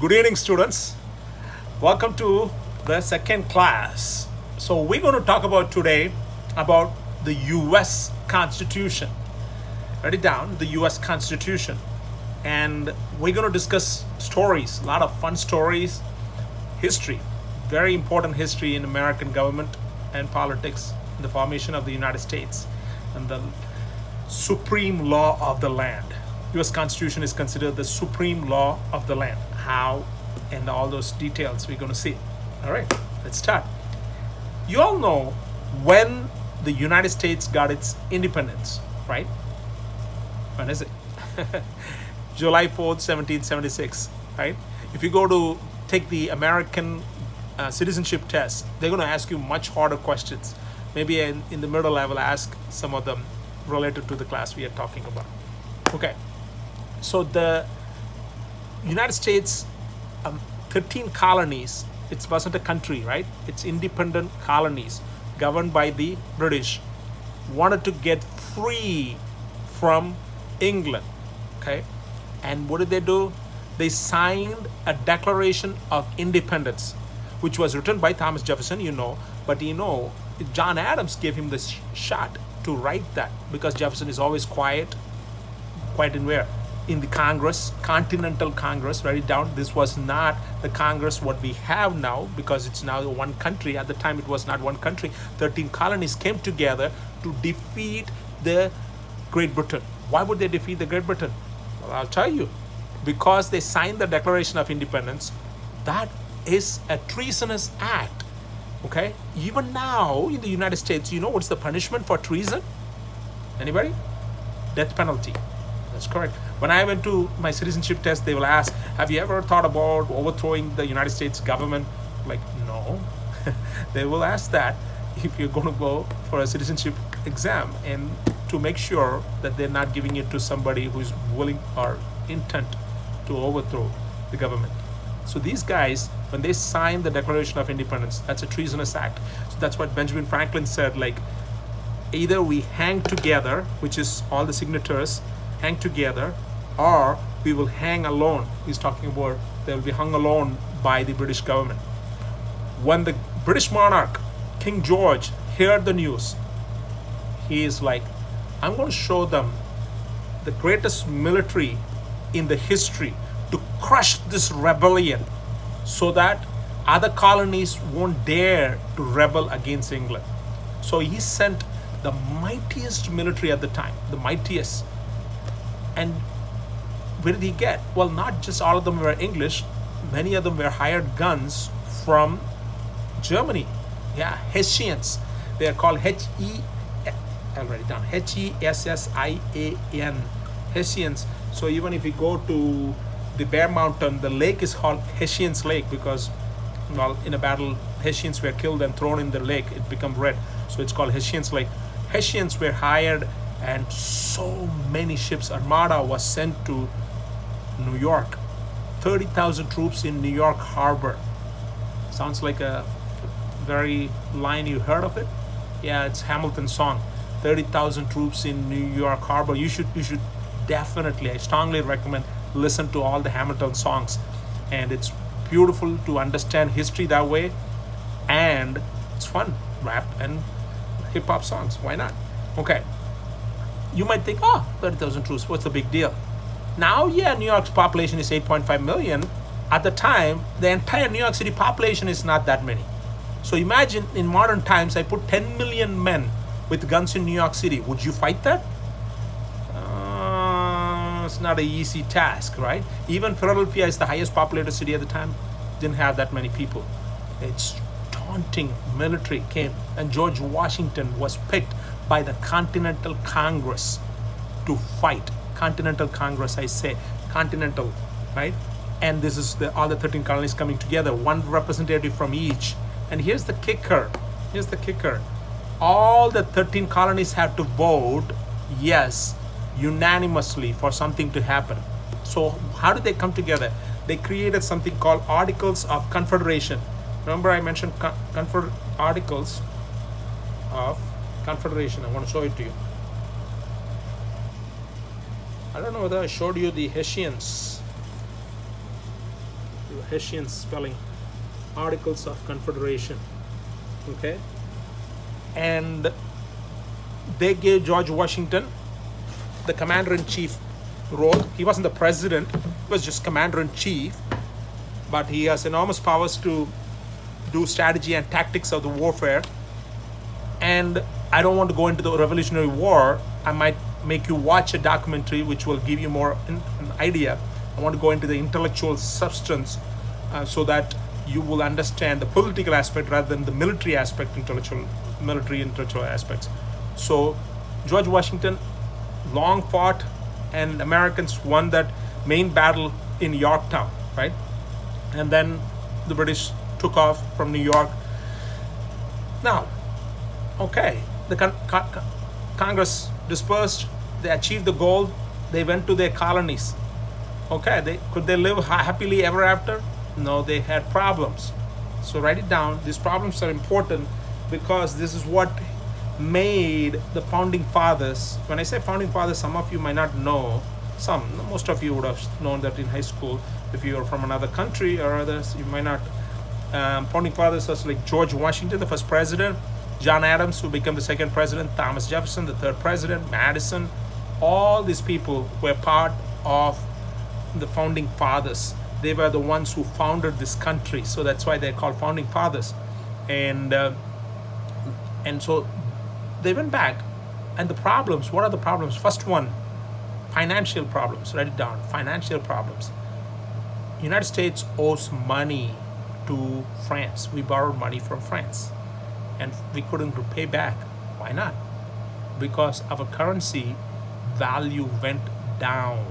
Good evening, students. Welcome to the second class. So we're going to talk about today about the U.S. Constitution. Write it down, the U.S. Constitution. And we're going to discuss stories, a lot of fun stories, history, very important history in American government and politics, the formation of the United States, and the supreme law of the land. U.S. Constitution is considered the supreme law of the land. How and all those details we're going to see. All right, let's start. You all know when the United States got its independence, right? When is it? July 4th, 1776, right? If you go to take the American citizenship test, they're going to ask you much harder questions. Maybe in the middle I will ask some of them related to the class we are talking about. Okay, so the United States, 13 colonies, it wasn't a country, right? It's independent colonies governed by the British, wanted to get free from England, okay? And what did they do? They signed a Declaration of Independence, which was written by Thomas Jefferson, but John Adams gave him the shot to write that because Jefferson is always quiet in where? In the Congress, Continental Congress. Write it down. This was not the Congress what we have now because it's now one country. At the time it was not one country. 13 colonies came together to defeat the Great Britain. Why would they defeat the Great Britain? Well, I'll tell you. Because they signed the Declaration of Independence. That is a treasonous act. Okay? Even now in the United States, you know what's the punishment for treason? Anybody? Death penalty. That's correct. When I went to my citizenship test, they will ask, have you ever thought about overthrowing the United States government? Like, no. They will ask that if you're going to go for a citizenship exam and to make sure that they're not giving it to somebody who's willing or intent to overthrow the government. So these guys, when they signed the Declaration of Independence, that's a treasonous act. So that's what Benjamin Franklin said, like, either we hang together, which is all the signatories, hang together, or we will hang alone. He's talking about they will be hung alone by the British government. When the British monarch, King George, heard the news, he is like, I'm going to show them the greatest military in the history to crush this rebellion so that other colonies won't dare to rebel against England. So he sent the mightiest military at the time, the mightiest. And where did he get? Well, not just all of them were English. Many of them were hired guns from Germany. Yeah, Hessians. They are called I'll write it down. Hessian. Hessians. So even if you go to the Bear Mountain, the lake is called Hessian's Lake because, well, in a battle, Hessians were killed and thrown in the lake. It became red. So it's called Hessian's Lake. Hessians were hired and so many ships, Armada was sent to New York. 30,000 troops in New York Harbor. Sounds like a very line, you heard of it? Yeah, it's Hamilton's song. 30,000 troops in New York Harbor. You should definitely, I strongly recommend listen to all the Hamilton songs. And it's beautiful to understand history that way. And it's fun, rap and hip hop songs. Why not? Okay. You might think, 30,000 troops, what's the big deal? Now, yeah, New York's population is 8.5 million. At the time, the entire New York City population is not that many. So imagine in modern times, I put 10 million men with guns in New York City. Would you fight that? It's not an easy task, right? Even Philadelphia is the highest populated city at the time. Didn't have that many people. It's daunting. Military came, and George Washington was picked by the Continental Congress to fight. Continental Congress, I say. Continental, right? And this is all the 13 colonies coming together, one representative from each. And here's the kicker. All the 13 colonies have to vote yes, unanimously for something to happen. So how did they come together? They created something called Articles of Confederation. Remember I mentioned Articles of Confederation. I want to show it to you. I don't know whether I showed you the Hessians. Hessian spelling, Articles of Confederation. Okay, and they gave George Washington the commander-in-chief role. He wasn't the president, he was just commander-in-chief, but he has enormous powers to do strategy and tactics of the warfare. And I don't want to go into the Revolutionary War. I might make you watch a documentary which will give you more an idea. I want to go into the intellectual substance so that you will understand the political aspect rather than the military aspect, military intellectual aspects. So George Washington long fought, and Americans won that main battle in Yorktown, right? And then the British took off from New York. Now, okay, the Congress dispersed, they achieved the goal, they went to their colonies. Okay, could they live happily ever after? No, they had problems. So write it down. These problems are important because this is what made the founding fathers. When I say founding fathers, some of you might not know. Most of you would have known that in high school. If you are from another country or others, you might not. Founding fathers was like George Washington, the first president, John Adams, who became the second president, Thomas Jefferson, the third president, Madison. All these people were part of the founding fathers. They were the ones who founded this country, so that's why they're called founding fathers. And so they went back, and the problems. What are the problems? First one, financial problems. Write it down. Financial problems. United States owes money to France. We borrowed money from France, and we couldn't repay back. Why not? Because our currency value went down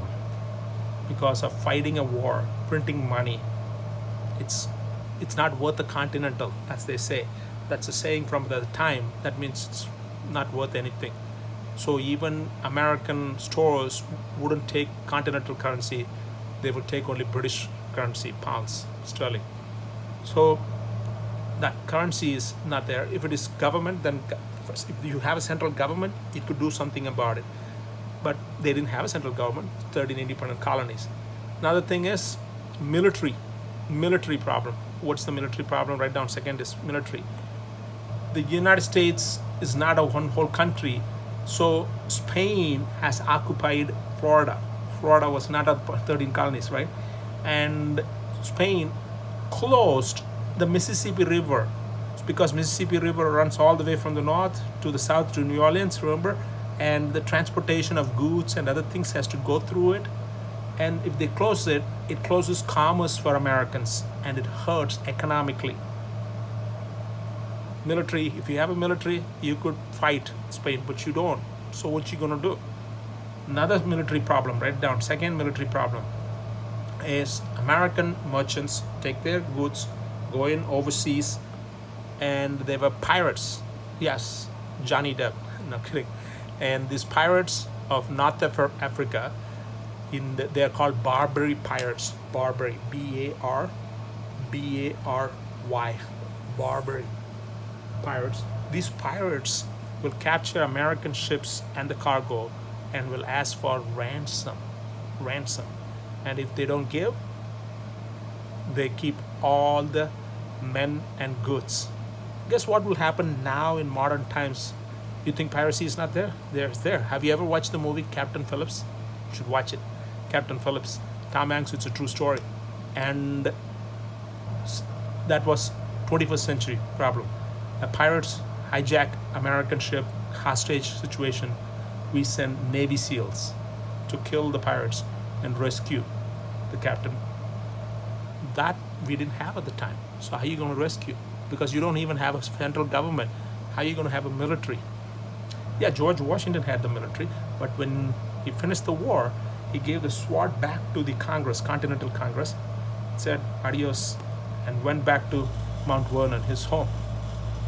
because of fighting a war, printing money. It's not worth a continental, as they say. That's a saying from the time. That means it's not worth anything. So even American stores wouldn't take continental currency. They would take only British currency, pounds, sterling. So that currency is not there. If it is government, then first, if you have a central government, it could do something about it. But they didn't have a central government, 13 independent colonies. Another thing is military problem. What's the military problem? Write down. Second is military. The United States is not a one whole country. So Spain has occupied Florida. Florida was not a 13 colonies, right? And Spain closed the Mississippi River, because Mississippi River runs all the way from the north to the south to New Orleans, remember? And the transportation of goods and other things has to go through it. And if they close it, it closes commerce for Americans, and it hurts economically. Military, if you have a military, you could fight Spain, but you don't. So what you gonna do? Another military problem, write down. Second military problem is American merchants take their goods, go in overseas, and they were pirates. Yes, Johnny Depp, no kidding. And these pirates of North Africa, they're called Barbary pirates. Barbary, B-A-R-B-A-R-Y, Barbary pirates. These pirates will capture American ships and the cargo and will ask for ransom. And if they don't give, they keep all the men and goods. Guess what will happen now in modern times? You think piracy is not there? There's there. Have you ever watched the movie Captain Phillips? You should watch it. Captain Phillips, Tom Hanks. It's a true story, and that was 21st century problem. The pirates hijack American ship, hostage situation. We send Navy SEALs to kill the pirates and rescue the captain. That we didn't have at the time. So how are you going to rescue? Because you don't even have a central government. How are you going to have a military? Yeah, George Washington had the military, but when he finished the war, he gave the sword back to the Congress, Continental Congress, said adios, and went back to Mount Vernon, his home.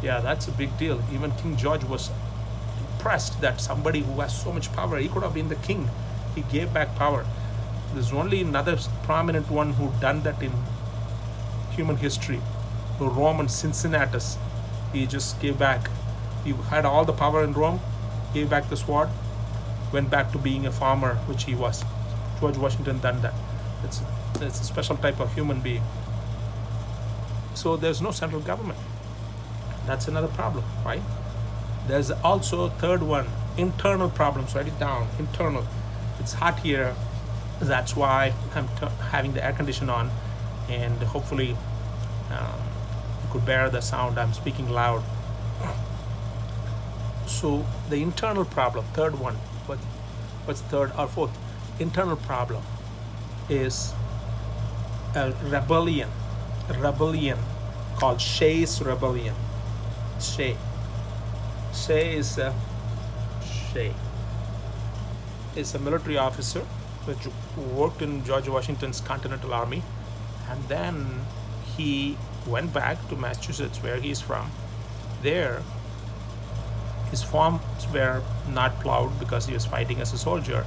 Yeah, that's a big deal. Even King George was impressed that somebody who has so much power, he could have been the king. He gave back power. There's only another prominent one who done that in human history, the Roman Cincinnatus. He just gave back. He had all the power in Rome, gave back the sword, went back to being a farmer, which he was. George Washington done that. it's a special type of human being. So there's no central government. That's another problem, right? There's also a third one, internal problems. Write it down, internal. It's hot here. That's why I'm having the air condition on, and hopefully you could bear the sound. I'm speaking loud. So the internal problem, third one, what's third or fourth? Internal problem is a rebellion called Shays Rebellion. Shay is a military officer which worked in George Washington's Continental Army, and then he went back to Massachusetts, where he's from. There, his farms were not plowed because he was fighting as a soldier.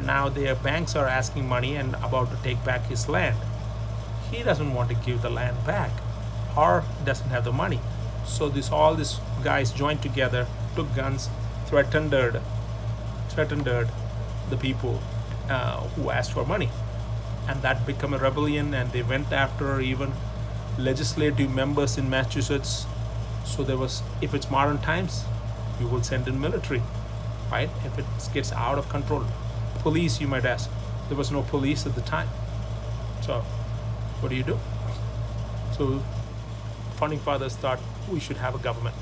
Now their banks are asking money and about to take back his land. He doesn't want to give the land back, or doesn't have the money. So all these guys joined together, took guns, threatened the people who asked for money, and that became a rebellion. And they went after even legislative members in Massachusetts. So there was, if it's modern times, you will send in military, right? If it gets out of control, police, you might ask. There was no police at the time. So what do you do? So founding fathers thought we should have a government.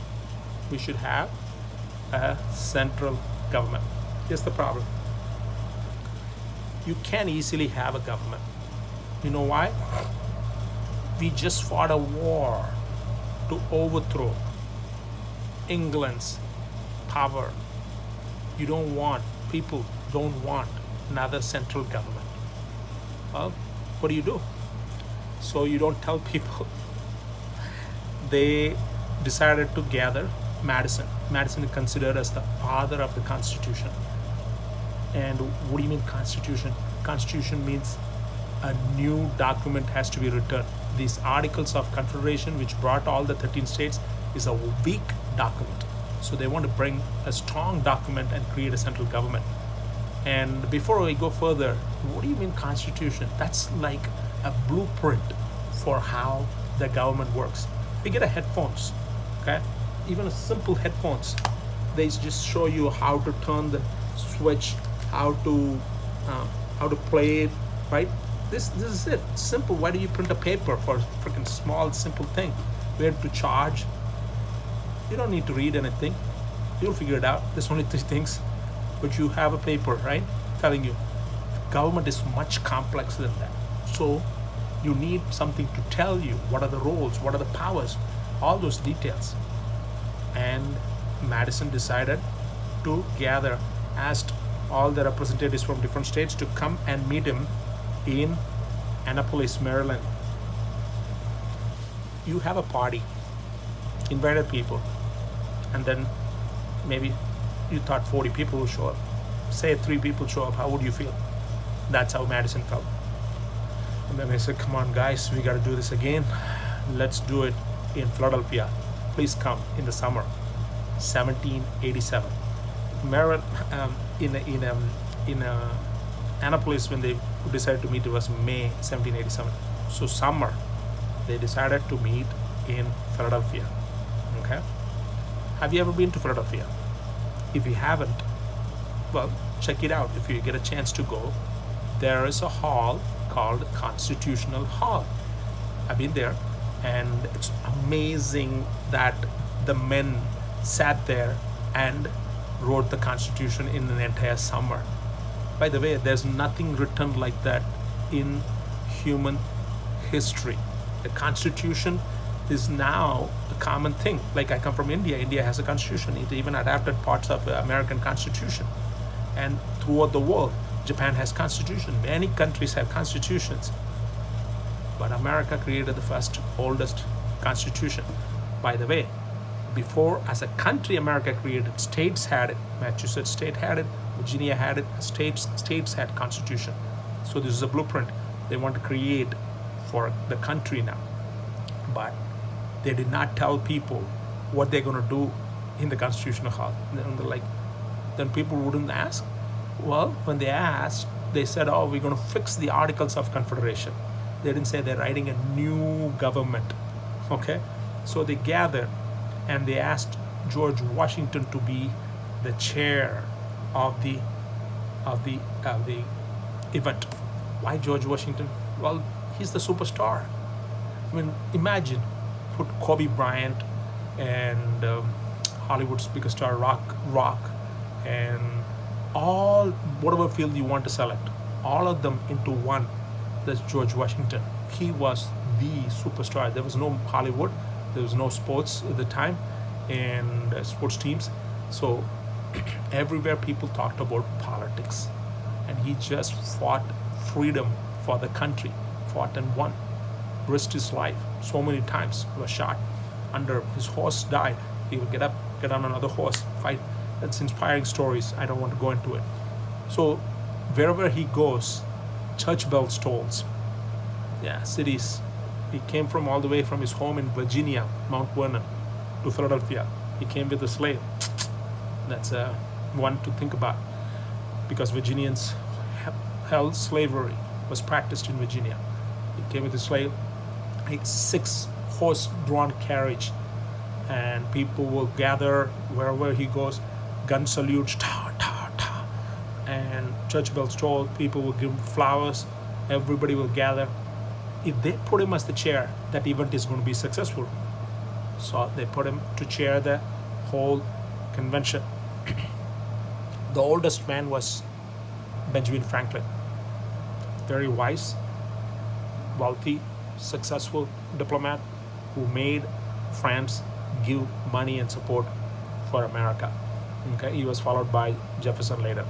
We should have a central government. Here's the problem. You can't easily have a government. You know why? We just fought a war to overthrow England's power. People don't want another central government. Well, what do? So you don't tell people. They decided to gather Madison. Madison is considered as the father of the Constitution. And what do you mean Constitution? Constitution means a new document has to be written. These Articles of Confederation, which brought all the 13 states, is a weak document. So they want to bring a strong document and create a central government. And before we go further, what do you mean Constitution? That's like a blueprint for how the government works. We get a headphones, okay? Even a simple headphones, they just show you how to turn the switch, how to play it, right? This is it. Simple. Why do you print a paper for a freaking small simple thing? Where to charge? You don't need to read anything. You'll figure it out. There's only 3 things, but you have a paper, right? Telling you, government is much complex than that. So you need something to tell you what are the roles, what are the powers, all those details. And Madison decided to asked all the representatives from different states to come and meet him in Annapolis, Maryland. You have a party, invited people, and then maybe you thought 40 people will show up. Say 3 people show up, how would you feel? That's how Madison felt. And then I said, come on guys, we got to do this again. Let's do it in Philadelphia. Please come in the summer, 1787. Maryland, in Annapolis, when they decided to meet, it was May 1787. So summer, they decided to meet in Philadelphia. Okay. Have you ever been to Philadelphia? If you haven't, well, check it out. If you get a chance to go, there is a hall called Constitutional Hall. I've been there, and it's amazing that the men sat there and wrote the Constitution in an entire summer. By the way, there's nothing written like that in human history. The Constitution is now a common thing. Like, I come from India. India has a constitution. It even adapted parts of the American Constitution. And throughout the world, Japan has constitution. Many countries have constitutions. But America created the first, oldest constitution. By the way, before, as a country, America created, states had it. Massachusetts state had it. Virginia had it. States had constitution. So this is a blueprint they want to create for the country now. But they did not tell people what they're going to do in the Constitutional Hall. And they're like, then people wouldn't ask. Well, when they asked, they said, oh, we're going to fix the Articles of Confederation. They didn't say they're writing a new government. Okay, so they gathered and they asked George Washington to be the chair of the event. Why George Washington? Well, he's the superstar. I mean, imagine put Kobe Bryant and Hollywood's biggest star Rock, and all whatever field you want to select, all of them into one. That's George Washington. He was the superstar. There was no Hollywood, there was no sports at the time, and sports teams. So everywhere people talked about politics, and he just fought freedom for the country, fought and won, risked his life so many times. He was shot under, his horse died. He would get up, get on another horse, fight. That's inspiring stories. I don't want to go into it. So wherever he goes, church bells tolls. Yeah, cities. He came from all the way from his home in Virginia, Mount Vernon, to Philadelphia. He came with a slave. That's one to think about, because Virginians held slavery, was practiced in Virginia. He came with a slave, a 6-horse drawn carriage, and people will gather wherever he goes, gun salutes, ta ta ta, and church bells toll. People will give him flowers. Everybody will gather. If they put him as the chair, that event is going to be successful. So they put him to chair the whole convention. The oldest man was Benjamin Franklin. Very wise, wealthy, successful diplomat who made France give money and support for America. Okay, he was followed by Jefferson later.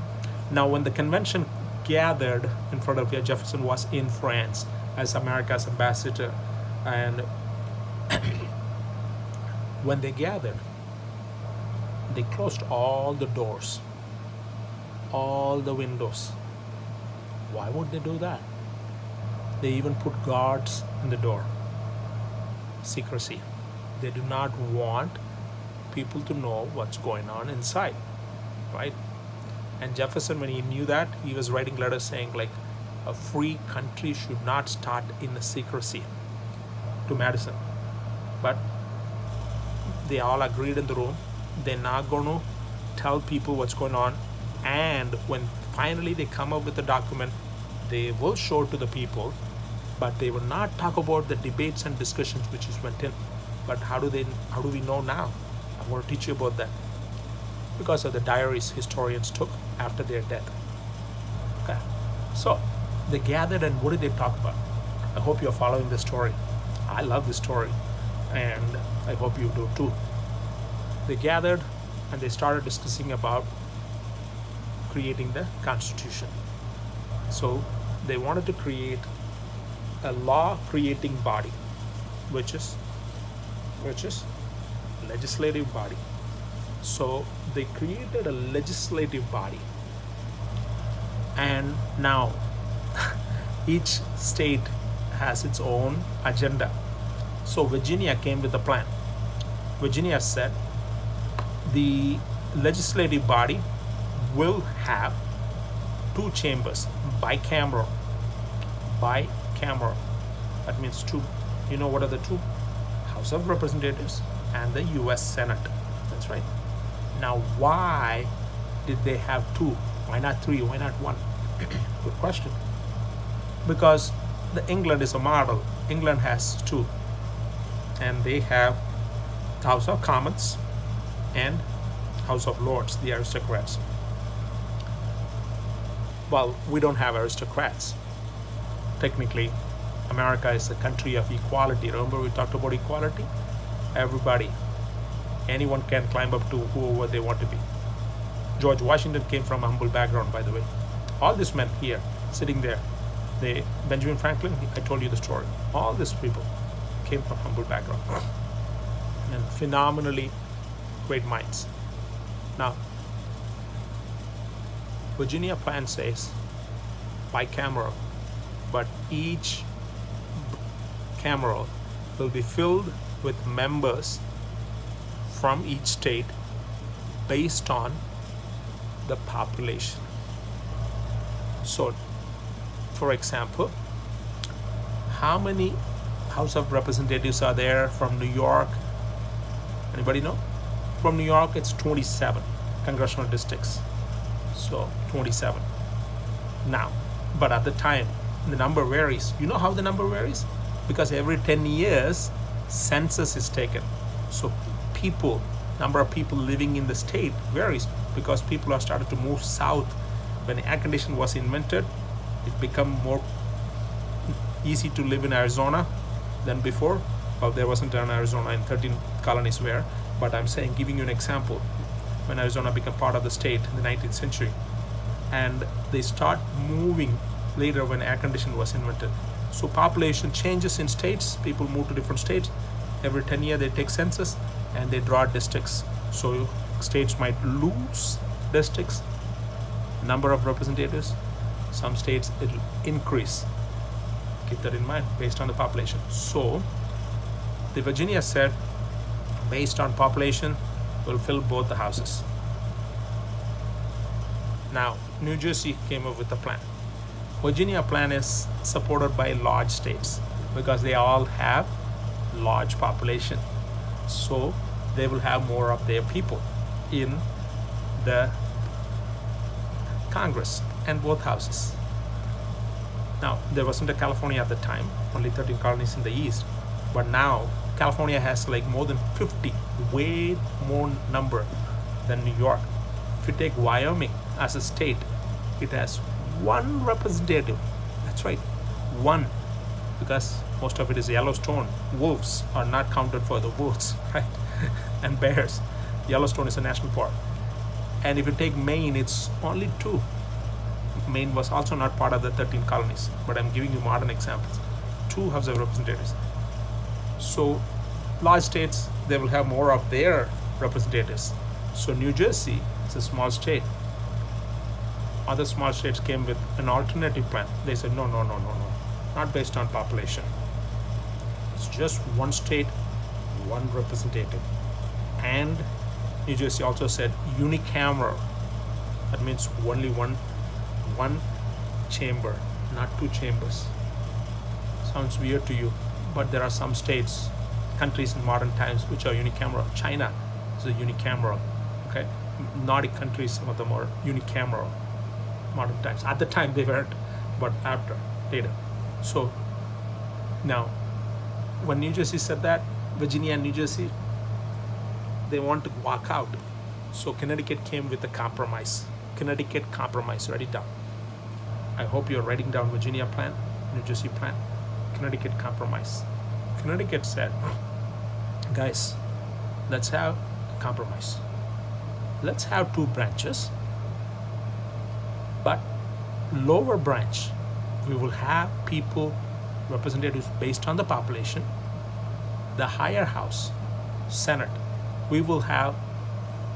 Now, when the convention gathered in Philadelphia, Jefferson was in France as America's ambassador, and when they gathered, they closed all the doors, all the windows. Why would they do that? They even put guards in the door. Secrecy. They do not want people to know what's going on inside, right? And Jefferson, when he knew that, he was writing letters saying, like, a free country should not start in the secrecy, to Madison. But they all agreed in the room. They're not going to tell people what's going on. And when finally they come up with the document, they will show it to the people, but they will not talk about the debates and discussions which is went in. But how do we know now? I'm going to teach you about that. Because of the diaries historians took after their death. Okay. So they gathered, and what did they talk about? I hope you're following the story. I love this story, and I hope you do too. They gathered and they started discussing about creating the Constitution. So they wanted to create a law creating body, which is legislative body. So they created a legislative body, and now each state has its own agenda. So Virginia came with a plan. Virginia said the legislative body will have 2 chambers, bicameral. That means 2. You know what are the 2? House of Representatives and the U.S. Senate. That's right. Now, why did they have 2? Why not 3? Why not 1? Good question. Because England is a model. England has 2, and they have House of Commons and House of Lords, the aristocrats. Well, we don't have aristocrats. Technically, America is a country of equality. Remember we talked about equality? Everybody, anyone can climb up to whoever they want to be. George Washington came from a humble background, by the way. All these men here, sitting there, Benjamin Franklin, I told you the story. All these people came from humble background and phenomenally great minds. Now, Virginia plan says bicameral, but each cameral will be filled with members from each state based on the population. So for example, how many House of Representatives are there from New York? Anybody know? From New York, it's 27 congressional districts. So 27. Now, but at the time, the number varies. You know how the number varies? Because every 10 years, census is taken. So number of people living in the state varies because people are started to move south. When air conditioning was invented, it became more easy to live in Arizona than before. Well, there wasn't an Arizona in 13 colonies where, but I'm saying, giving you an example, when Arizona became part of the state in the 19th century, and they start moving later when air conditioning was invented. So population changes in states, people move to different states. Every 10 years they take census and they draw districts. So states might lose districts, number of representatives. Some states it'll increase. Keep that in mind based on the population. So the Virginia said, based on population, we'll fill both the houses. Now, New Jersey came up with a plan. Virginia plan is supported by large states because they all have large population. So they will have more of their people in the Congress and both houses. Now, there wasn't a California at the time, only 13 colonies in the East. But now, California has like more than 50, way more number than New York. If you take Wyoming as a state, it has one representative. That's right, one. Because most of it is Yellowstone. Wolves are not counted for the votes, right? And bears. Yellowstone is a national park. And if you take Maine, it's only 2. Maine was also not part of the 13 colonies, but I'm giving you modern examples. 2 House of Representatives. So large states, they will have more of their representatives. So New Jersey is a small state. Other small states came with an alternative plan. They said, no, not based on population. It's just one state, one representative. And New Jersey also said unicameral. That means only one chamber, not 2 chambers. Sounds weird to you, but there are some states, countries in modern times which are unicameral. China is a unicameral. Okay, Nordic countries, some of them are unicameral. Modern times. At the time they weren't, but later. So now, when New Jersey said that, Virginia and New Jersey, they want to walk out. So Connecticut came with a compromise. Connecticut Compromise. Write it down. I hope you're writing down Virginia plan, New Jersey plan, Connecticut Compromise. Connecticut said, guys, let's have a compromise. Let's have 2 branches, but lower branch, we will have people, representatives based on the population. The higher house, Senate, we will have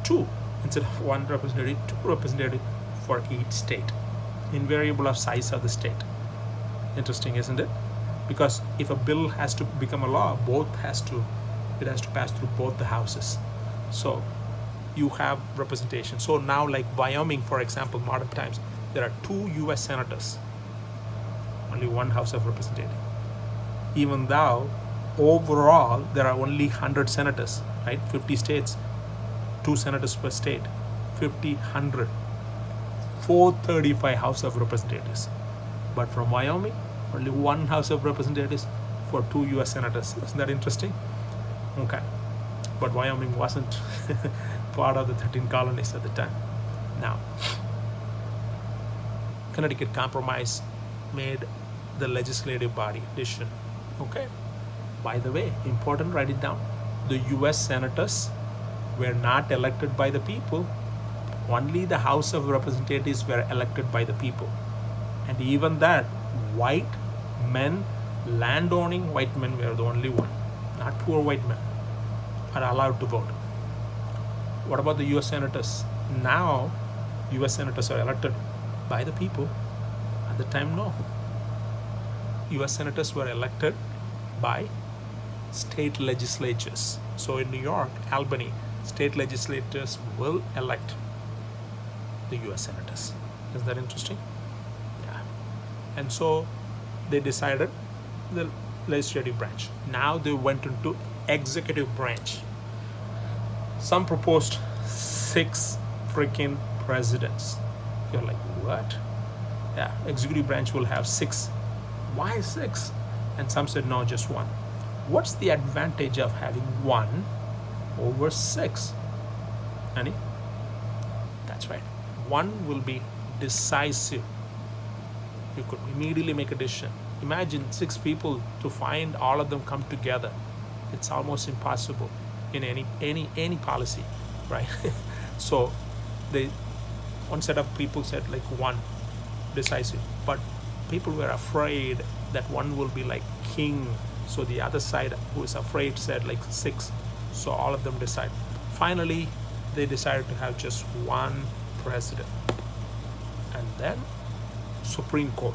2 instead of 1 representative, 2 representatives for each state, invariable of size of the state. Interesting, isn't it? Because if a bill has to become a law, it has to pass through both the houses. So you have representation. So now, like Wyoming, for example, modern times, there are 2 US senators, only 1 House of Representatives. Even though overall there are only 100 senators, right? 50 states, 2 senators per state, 50, 100, 435 House of Representatives. But from Wyoming, only 1 House of Representatives for 2 US senators. Isn't that interesting? Okay. But Wyoming wasn't part of the 13 colonies at the time. Now, Connecticut Compromise made the legislative body decision. Okay. By the way, important, write it down. The US senators were not elected by the people. Only the House of Representatives were elected by the people. And even that, white men, landowning white men were the only one. Not poor white men are allowed to vote. What about the US senators? Now, US senators are elected by the people. At the time, no. US senators were elected by state legislatures. So in New York, Albany, state legislators will elect the US senators. Is that interesting? Yeah. And so they decided the legislative branch. Now they went into executive branch. Some proposed 6 freaking presidents. You're like, what? Yeah, executive branch will have 6. Why 6? And some said no, just 1. What's the advantage of having 1 over 6? Annie? That's right. 1 will be decisive. You could immediately make a decision. Imagine 6 people to find all of them come together. It's almost impossible in any policy, right? So one set of people said like 1 decisive, but people were afraid that 1 will be like king. So the other side who is afraid said like 6. So all of them decide. Finally, they decided to have just 1 president. And then Supreme Court.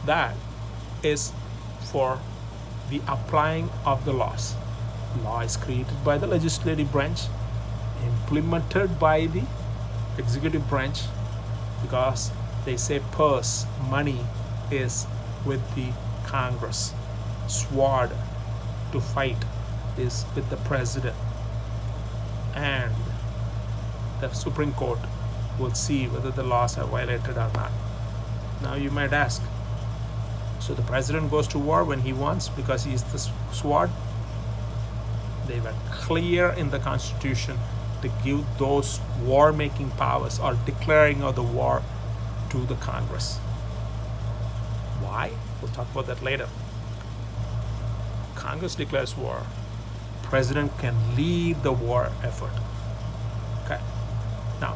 That is for the applying of the laws. Law is created by the legislative branch, implemented by the executive branch, because they say purse, money is with the Congress. Sword to fight is with the president. And the Supreme Court will see whether the laws are violated or not. Now you might ask, so the president goes to war when he wants because he is the sword? They were clear in the Constitution to give those war-making powers or declaring of the war to the Congress. Why? We'll talk about that later. Congress declares war. President can lead the war effort. Okay. Now,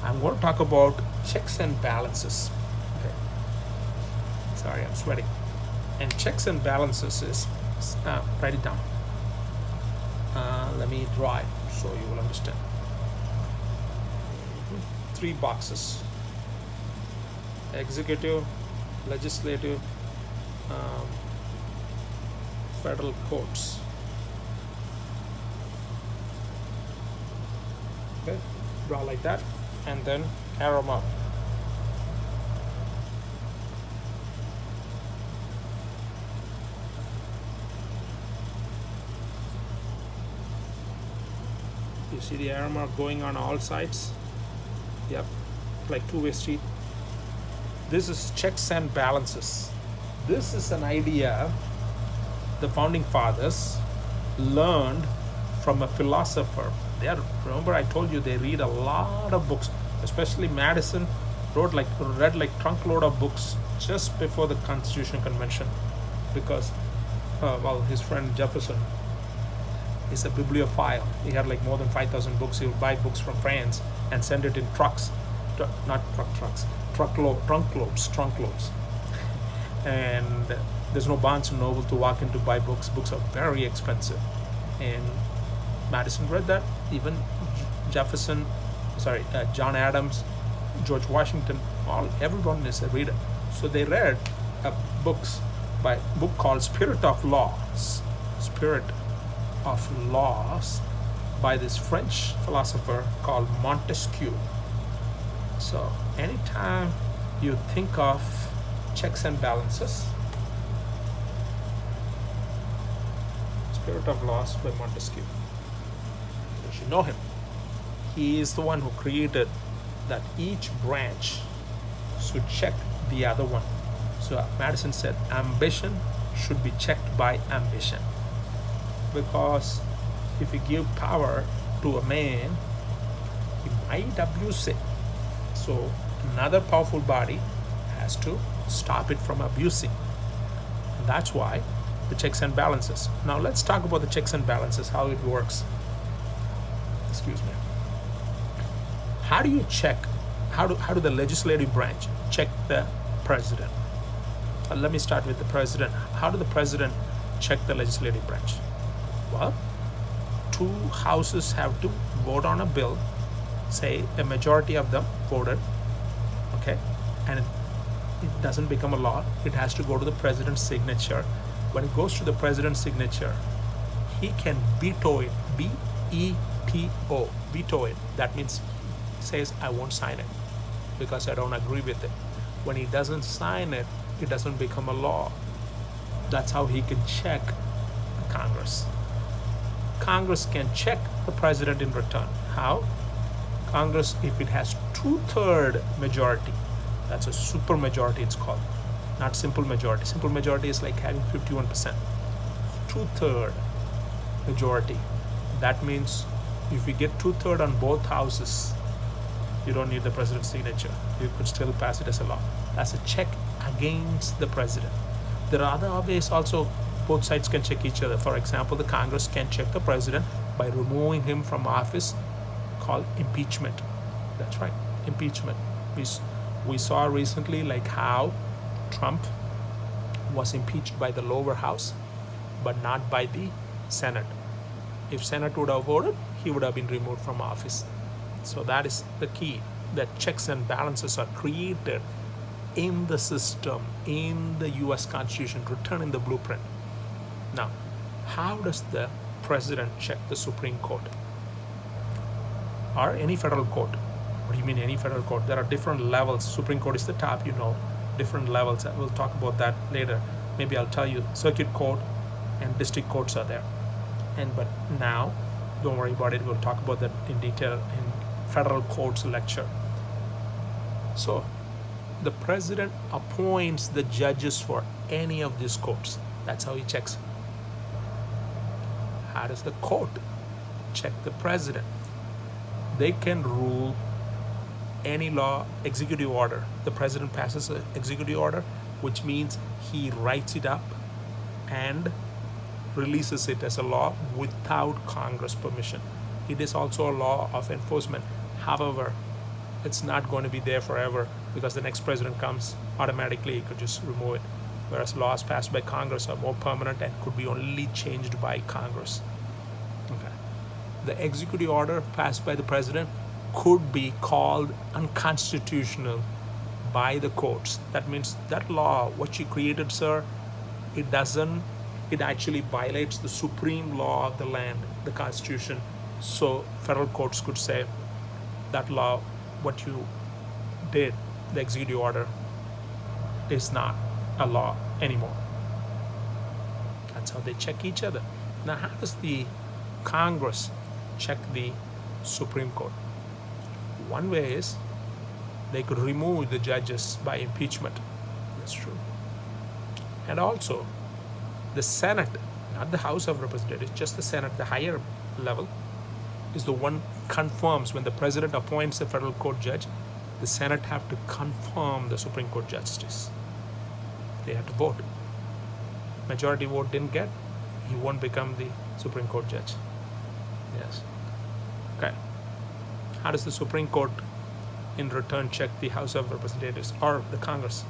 I'm going to talk about checks and balances. Okay. Sorry, I'm sweating. And checks and balances is, write it down. Let me draw it so you will understand. 3 boxes. Executive, legislative, federal courts. Okay, draw like that, and then arrow mark. You see the arrow mark going on all sides? Yep, like two-way street. This is checks and balances. This is an idea the founding fathers learned from a philosopher. Remember I told you they read a lot of books, especially Madison read like trunkload of books just before the Constitution Convention, because his friend Jefferson is a bibliophile. He had like more than 5,000 books. He would buy books from France and send it in trucks, trunkloads. And there's no Barnes and Noble to walk in to buy books. Books are very expensive. And Madison read that. Even John Adams, George Washington, everyone is a reader. So they read a book called Spirit of Laws by this French philosopher called Montesquieu. So anytime you think of checks and balances, Spirit of Laws by Montesquieu. You should know him. He is the one who created that each branch should check the other one. So Madison said ambition should be checked by ambition. Because if you give power to a man, he might abuse it. So another powerful body has to stop it from abusing. And that's why the checks and balances. Now let's talk about the checks and balances, how it works. Excuse me. How do you check? How do the legislative branch check the president? Let me start with the president. How do the president check the legislative branch? Well, 2 houses have to vote on a bill. Say a majority of them voted, okay, and it doesn't become a law. It has to go to the president's signature. When it goes to the president's signature, he can veto it. V-E-T-O, veto it. That means he says, I won't sign it. because I don't agree with it. When he doesn't sign it, it doesn't become a law. That's how he can check Congress. Congress can check the president in return. How? Congress, if it has 2/3 majority, that's a super majority it's called, not simple majority. Simple majority is like having 51%. 2/3 majority. That means if you get 2/3 on both houses, you don't need the president's signature. You could still pass it as a law. That's a check against the president. There are other ways also. Both sides can check each other. For example, the Congress can check the president by removing him from office, called impeachment. That's right, impeachment. We saw recently like how Trump was impeached by the lower house, but not by the Senate. If Senate would have voted, he would have been removed from office. So that is the key, that checks and balances are created in the system, in the US Constitution, written in the blueprint. Now, how does the president check the Supreme Court or any federal court? What do you mean any federal court? There are different levels. Supreme Court is the top, different levels. We'll talk about that later. Maybe I'll tell you circuit court and district courts are there. But now, don't worry about it. We'll talk about that in detail in federal courts lecture. So, the president appoints the judges for any of these courts. That's how he checks. How does the court check the president? They can rule any law, executive order. The president passes an executive order, which means he writes it up and releases it as a law without Congress permission. It is also a law of enforcement. However, it's not going to be there forever because the next president comes, automatically he could just remove it. Whereas laws passed by Congress are more permanent and could be only changed by Congress. Okay. The executive order passed by the president could be called unconstitutional by the courts. That means that law, what you created, sir, it actually violates the supreme law of the land, the Constitution. So federal courts could say that law, what you did, the executive order, is not a law anymore. That's how they check each other. Now, how does the Congress check the Supreme Court? One way is they could remove the judges by impeachment. That's true. And also, the Senate, not the House of Representatives, just the Senate, the higher level, is the one confirms when the president appoints a federal court judge, the Senate have to confirm the Supreme Court justice. They have to vote. Majority vote didn't get, he won't become the Supreme Court judge. Yes. Okay. How does the Supreme Court in return check the House of Representatives or the Congress?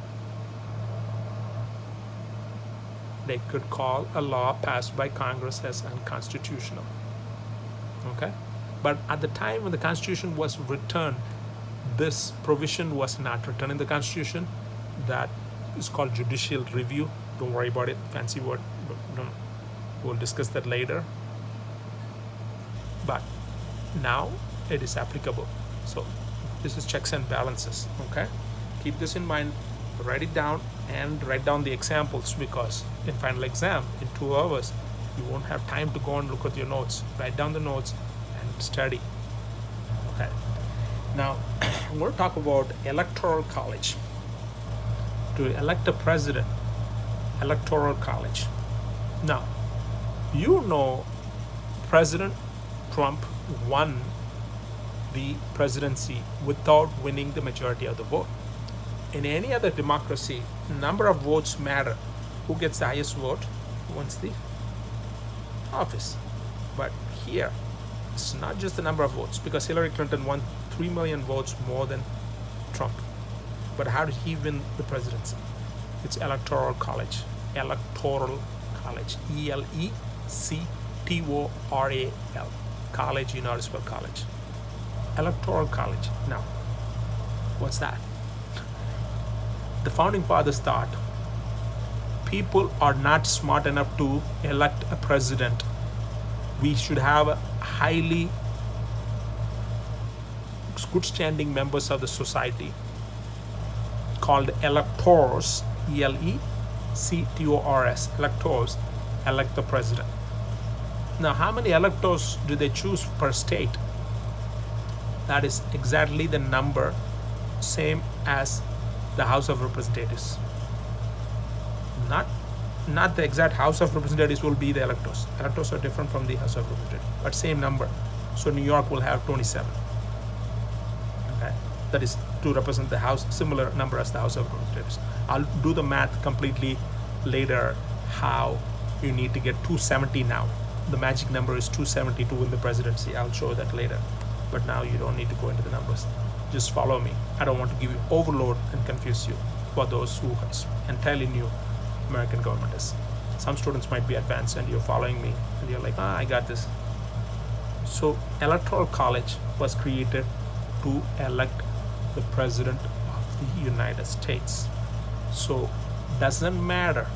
They could call a law passed by Congress as unconstitutional. Okay? But at the time when the Constitution was written, this provision was not written in the Constitution. That is called judicial review. Don't worry about it, fancy word. We'll discuss that later. But now it is applicable. So this is checks and balances. Okay? Keep this in mind. Write it down and write down the examples, because in final exam, in 2 hours, you won't have time to go and look at your notes. Write down the notes and study. Okay. Now, we're going to talk about electoral college. To elect a president, electoral college. Now, President Trump won the presidency without winning the majority of the vote. In any other democracy, number of votes matter. Who gets the highest vote wins the office. But here, it's not just the number of votes, because Hillary Clinton won 3 million votes more than Trump. But how did he win the presidency? It's electoral college. Electoral college. E-L-E-C-T-O-R-A-L. College, you know how to spell college. Electoral college. Now, what's that? The founding fathers thought people are not smart enough to elect a president. We should have highly good standing members of the society called electors, electors, electors elect the president. Now, how many electors do they choose per state? That is exactly the number, same as the House of Representatives. Not the exact House of Representatives will be the electors. Electors are different from the House of Representatives, but same number. So New York will have 27. Okay, that is to represent the House, similar number as the House of Representatives. I'll do the math completely later. How you need to get 270 now. The magic number is 272 in the presidency. I'll show that later. But now you don't need to go into the numbers. Just follow me. I don't want to give you overload and confuse you for those who entirely new American government is. Some students might be advanced and you're following me and you're like, I got this. So Electoral College was created to elect the President of the United States. So doesn't matter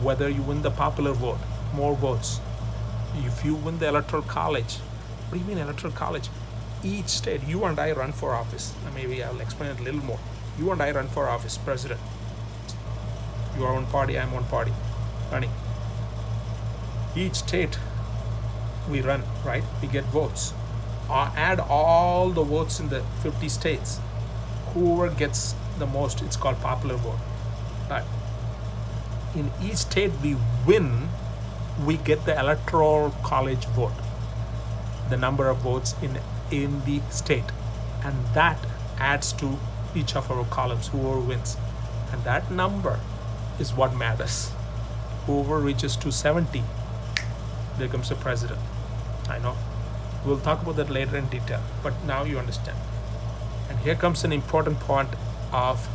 whether you win the popular vote, more votes. If you win the Electoral College, what do you mean Electoral College? Each state, you and I run for office. Maybe I'll explain it a little more. You and I run for office, president. You are one party, I'm one party, running. Each state we run, right? We get votes. Add all the votes in the 50 states. Whoever gets the most, it's called popular vote. Right? In each state we win, we get the Electoral College vote, the number of votes in the state, and that adds to each of our columns, whoever wins, and that number is what matters. Whoever reaches 270 becomes the president. I know we'll talk about that later in detail, but now you understand. And here comes an important point of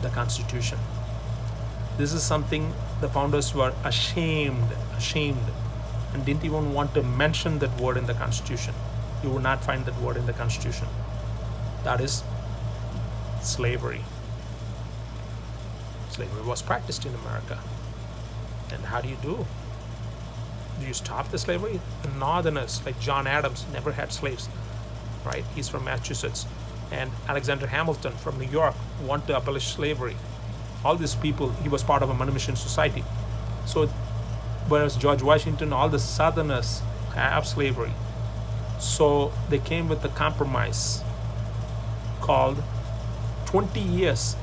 the Constitution. This is something the founders were ashamed, and didn't even want to mention that word in the Constitution. You will not find that word in the Constitution. That is slavery. Slavery was practiced in America. And how do you do? Do you stop the slavery? The Northerners, like John Adams, never had slaves, right? He's from Massachusetts. And Alexander Hamilton from New York wanted to abolish slavery. All these people, he was part of a manumission society. So, whereas George Washington, all the Southerners have slavery. So they came with a compromise called 20 years.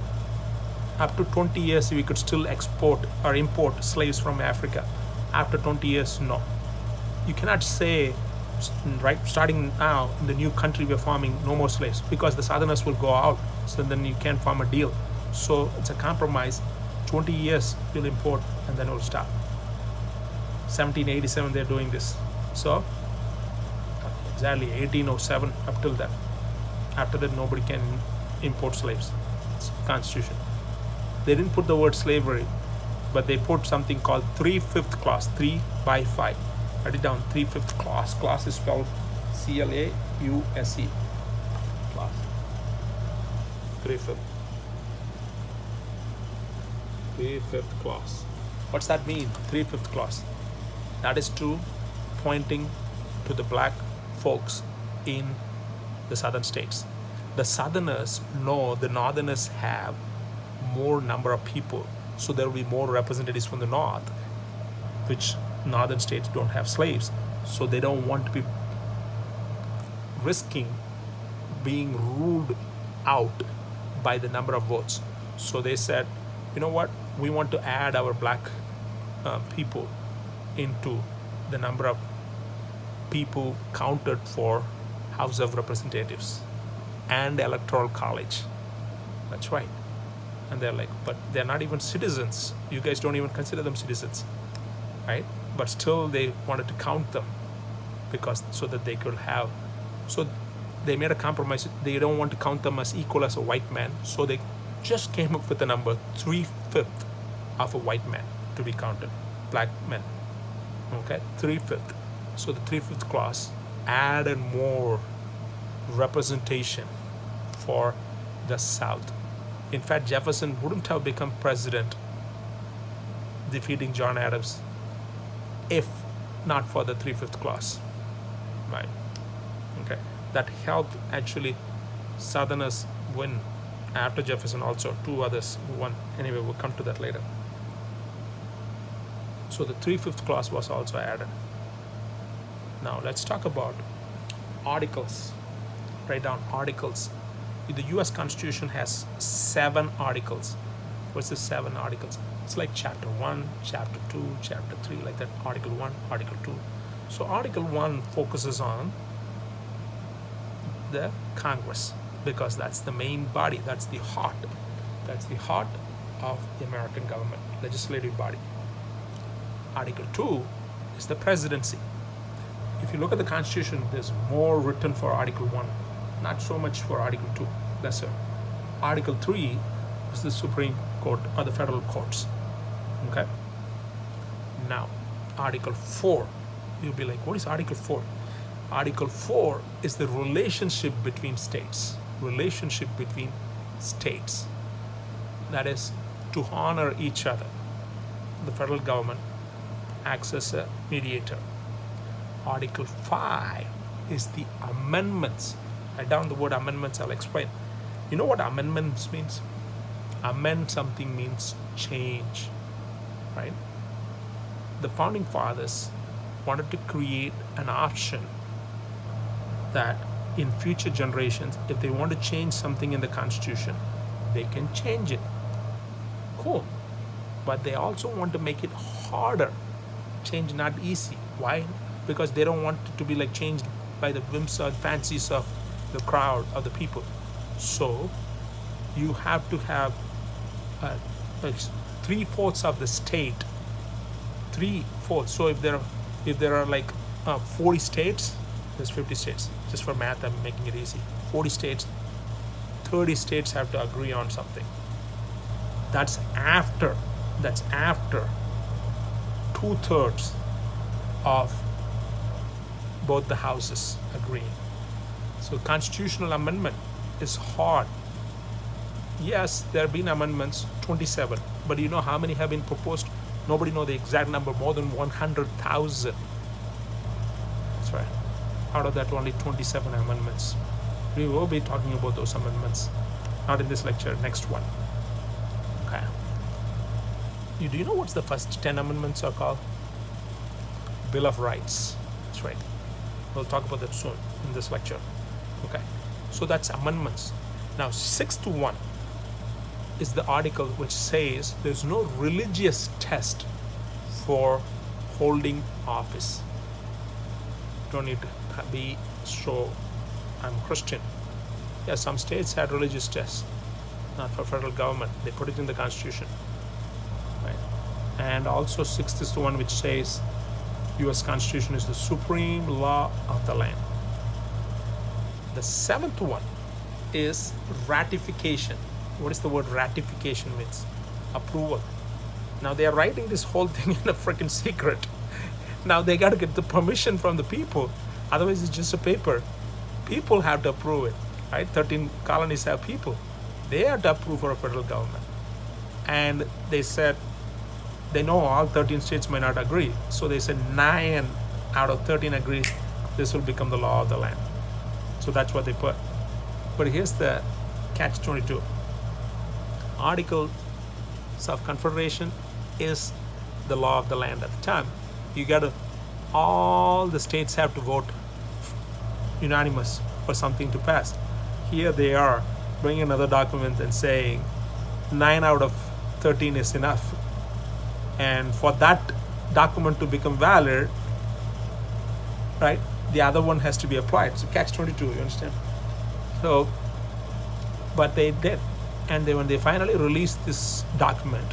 Up to 20 years, we could still export or import slaves from Africa. After 20 years, no. You cannot say, right, starting now in the new country we're forming, no more slaves, because the Southerners will go out. So then you can't form a deal. So it's a compromise. 20 years we'll import and then we'll stop. 1787 they're doing this. So exactly 1807 up till then. After that nobody can import slaves. It's Constitution. They didn't put the word slavery, but they put something called 3/5 clause, 3 by 5. Write it down, 3/5 clause. Clause is spelled C-L-A-U-S-E. Clause. 3/5. 3/5 clause. What's that mean? 3/5 clause. That is to pointing to the black folks in the southern states. The Southerners know the Northerners have more number of people, so there will be more representatives from the North, which northern states don't have slaves, so they don't want to be risking being ruled out by the number of votes. So they said, you know what, we want to add our black people into the number of people counted for House of Representatives and Electoral College. That's right. And they're like, but they're not even citizens. You guys don't even consider them citizens, right? But still they wanted to count them because so that they could have, so they made a compromise. They don't want to count them as equal as a white man. So they just came up with the number 3/5 of a white man to be counted, black men, okay, 3/5. So the 3/5 clause added more representation for the South. In fact, Jefferson wouldn't have become president, defeating John Adams, if not for the 3/5 clause, right? Okay, that helped actually Southerners win After Jefferson also, two others who won. Anyway, we'll come to that later. So the 3/5 clause was also added. Now let's talk about articles. Write down articles. The US Constitution has 7 articles. What's the 7 articles? It's like chapter 1, chapter 2, chapter 3, like that. Article 1, article 2. So article 1 focuses on the Congress, because that's the main body, that's the heart of the American government, legislative body. Article 2 is the presidency. If you look at the Constitution, there's more written for Article 1, not so much for Article 2, lesser. Article 3 is the Supreme Court or the federal courts. Okay? Now, Article 4, you'll be like, what is Article 4? Article 4 is the relationship between states. Relationship between states. That is to honor each other. The federal government acts as a mediator. Article 5 is the amendments. Write down the word amendments, I'll explain. You know what amendments means? Amend something means change, right? The founding fathers wanted to create an option that in future generations, if they want to change something in the Constitution, they can change it. Cool. But they also want to make it harder. Change not easy. Why? Because they don't want it to be like changed by the whims or fancies of the crowd of the people. So you have to have 3/4 of the state. 3/4. So if there are like 40 states, there's 50 states. Just for math, I'm making it easy. 40 states, 30 states have to agree on something. That's after 2/3 of both the houses agreeing. So constitutional amendment is hard. Yes, there have been amendments, 27, but you know how many have been proposed? Nobody knows the exact number, more than 100,000. That's right. Out of that, only 27 amendments. We will be talking about those amendments, not in this lecture, next one. Okay. Do you know what's the first 10 amendments are called? Bill of Rights. That's right. We'll talk about that soon in this lecture. Okay. So that's amendments. Now, 6-1 is the article which says there's no religious test for holding office. Don't need to be so I'm Christian. Yeah, some states had religious tests, not for federal government. They put it in the Constitution. Right? And also 6-1, which says US Constitution is the supreme law of the land. The 7th one is ratification. What is the word ratification means? Approval. Now they are writing this whole thing in a freaking secret. Now they got to get the permission from the people. Otherwise it's just a paper. People have to approve it, right? 13 colonies have people. They have to approve for a federal government. And they said, they know all 13 states may not agree. So they said 9 out of 13 agree. This will become the law of the land. So that's what they put. But here's the catch-22. Articles of Confederation is the law of the land at the time. You got to, all the states have to vote unanimous for something to pass. Here they are bringing another document and saying 9 out of 13 is enough. And for that document to become valid, right, the other one has to be applied. So catch-22, you understand? So, but they did. And when they finally released this document,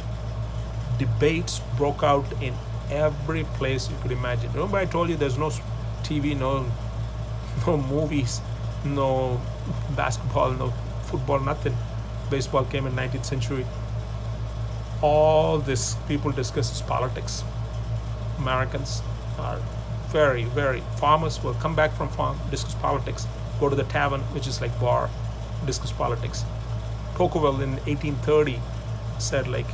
debates broke out in every place you could imagine. Remember I told you there's no TV, no movies, no basketball, no football, nothing. Baseball came in 19th century. All this people discuss is politics. Americans are very, very, farmers will come back from farm, discuss politics, go to the tavern, which is like bar, discuss politics. Tocqueville in 1830 said, like,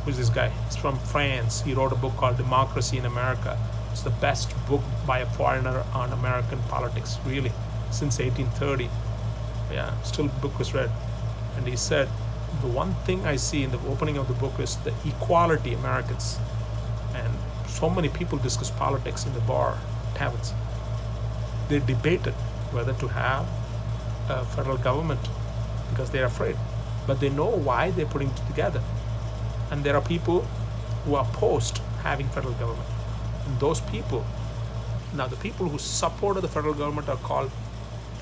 who's this guy? He's from France. He wrote a book called Democracy in America. It's the best book by a foreigner on American politics, really, since 1830. Yeah, still the book was read. And he said, the one thing I see in the opening of the book is the equality Americans. And so many people discuss politics in the bar taverns. They debated whether to have a federal government because they're afraid. But they know why they're putting it together. And there are people who are opposed having federal government. And those people, now the people who supported the federal government are called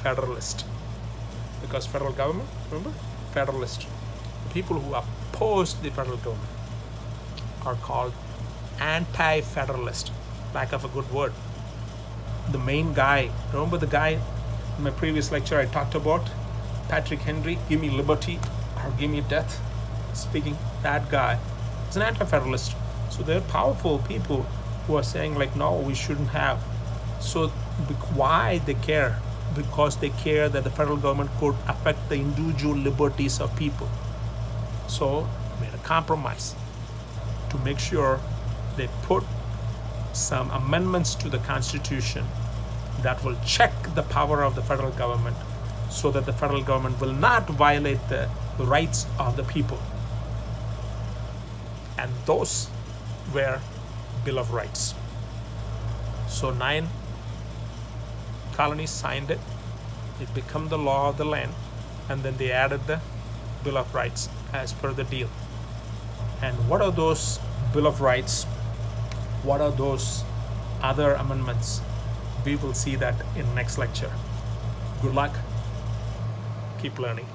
federalist. Because federal government, remember? Federalist. The people who opposed the federal government are called anti-federalist. Lack of a good word. The main guy, remember the guy in my previous lecture I talked about? Patrick Henry, give me liberty or give me death. Speaking, that guy is an anti-federalist. So they're powerful people who are saying like, no, we shouldn't have. So why they care? Because they care that the federal government could affect the individual liberties of people. So they made a compromise to make sure they put some amendments to the Constitution that will check the power of the federal government so that the federal government will not violate the rights of the people. And those were Bill of Rights. So 9 colonies signed it. It became the law of the land. And then they added the Bill of Rights as per the deal. And what are those Bill of Rights? What are those other amendments? We will see that in next lecture. Good luck. Keep learning.